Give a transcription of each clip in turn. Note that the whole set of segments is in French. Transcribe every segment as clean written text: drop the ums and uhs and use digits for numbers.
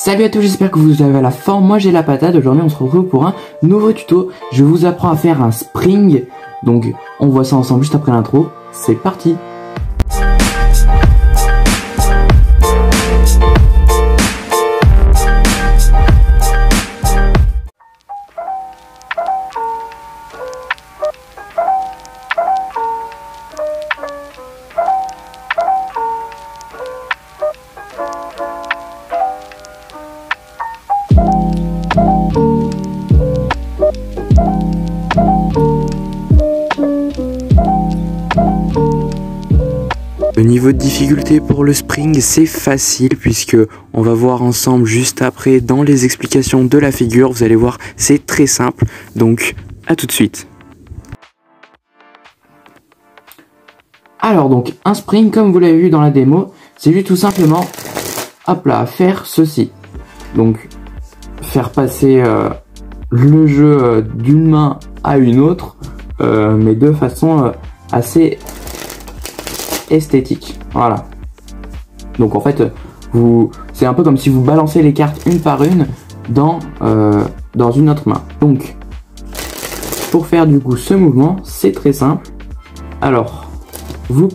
Salut à tous, j'espère que vous avez la forme, moi j'ai la patate. Aujourd'hui on se retrouve pour un nouveau tuto. Je vous apprends à faire un spring, donc on voit ça ensemble juste après l'intro. C'est parti. Le niveau de difficulté pour le spring, c'est facile puisque on va voir ensemble juste après dans les explications de la figure. Vous allez voir, c'est très simple. Donc, à tout de suite. Alors donc, un spring, comme vous l'avez vu dans la démo, c'est juste tout simplement, hop là, faire ceci. Donc, faire passer le jeu d'une main à une autre, mais de façon assez esthétique. Voilà. Donc en fait, c'est un peu comme si vous balancez les cartes une par une dans une autre main. Donc, pour faire du coup ce mouvement, c'est très simple. Alors, vous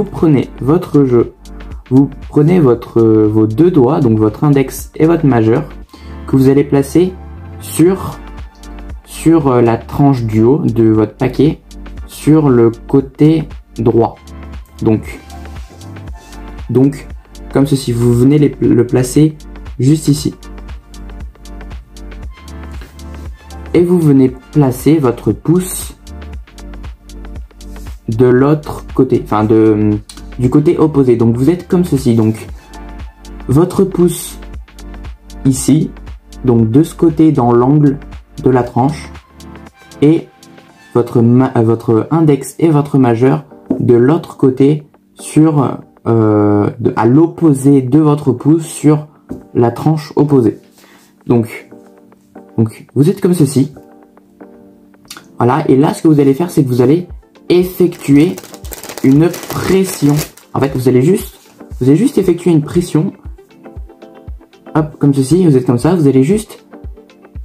prenez votre jeu, vous prenez vos deux doigts, donc votre index et votre majeur, que vous allez placer sur la tranche du haut de votre paquet, sur le côté droit. Donc comme ceci, vous venez le placer juste ici. Et vous venez placer votre pouce de l'autre côté, enfin du côté opposé. Donc vous êtes comme ceci. Donc votre pouce ici, donc de ce côté dans l'angle de la tranche, et votre index et votre majeur de l'autre côté à l'opposé de votre pouce sur la tranche opposée. Donc vous êtes comme ceci. Voilà, et là ce que vous allez faire, c'est que vous allez effectuer une pression. En fait, vous allez juste effectuer une pression. Hop, comme ceci, vous êtes comme ça, vous allez juste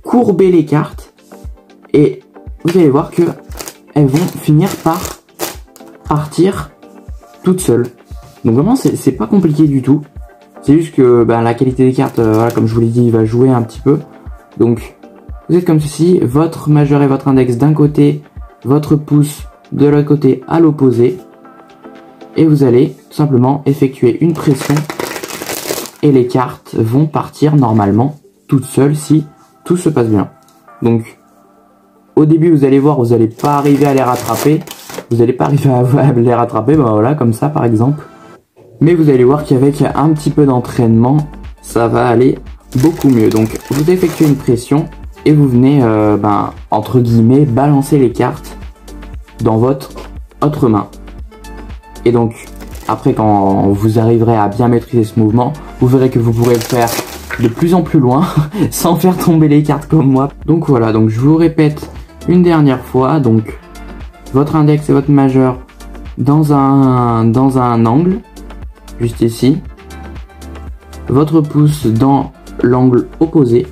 courber les cartes et vous allez voir que elles vont finir par partir toute seule. Donc vraiment c'est pas compliqué du tout. C'est juste que la qualité des cartes, voilà, comme je vous l'ai dit, va jouer un petit peu. Donc vous êtes comme ceci, votre majeur et votre index d'un côté, votre pouce de l'autre côté à l'opposé, et vous allez tout simplement effectuer une pression et les cartes vont partir normalement toutes seules si tout se passe bien. Donc au début vous allez voir, vous n'allez pas arriver à les rattraper. Vous n'allez pas arriver à les rattraper, voilà, comme ça par exemple. Mais vous allez voir qu'avec un petit peu d'entraînement, ça va aller beaucoup mieux. Donc vous effectuez une pression et vous venez, entre guillemets, balancer les cartes dans votre autre main. Et donc, après quand vous arriverez à bien maîtriser ce mouvement, vous verrez que vous pourrez le faire de plus en plus loin, sans faire tomber les cartes comme moi. Donc voilà, donc je vous répète une dernière fois, donc votre index et votre majeur dans un angle, juste ici. Votre pouce dans l'angle opposé.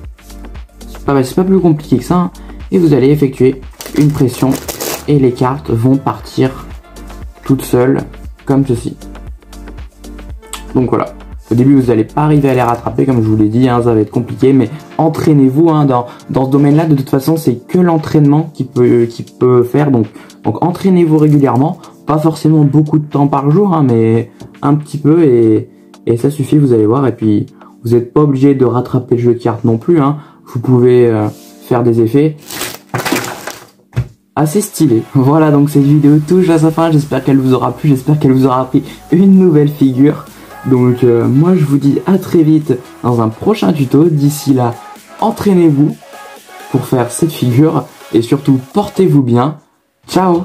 C'est pas plus compliqué que ça, hein. Et vous allez effectuer une pression et les cartes vont partir toutes seules, comme ceci. Donc voilà. Au début, vous n'allez pas arriver à les rattraper, comme je vous l'ai dit, hein, ça va être compliqué, mais entraînez-vous, hein, dans ce domaine-là. De toute façon, c'est que l'entraînement qui peut faire. Donc entraînez-vous régulièrement, pas forcément beaucoup de temps par jour, hein, mais un petit peu et ça suffit, vous allez voir. Et puis, vous n'êtes pas obligé de rattraper le jeu de cartes non plus, hein. Vous pouvez faire des effets assez stylés. Voilà, donc cette vidéo touche à sa fin. J'espère qu'elle vous aura plu, j'espère qu'elle vous aura appris une nouvelle figure. Donc moi je vous dis à très vite dans un prochain tuto. D'ici là, entraînez-vous pour faire cette figure et surtout portez-vous bien. Ciao!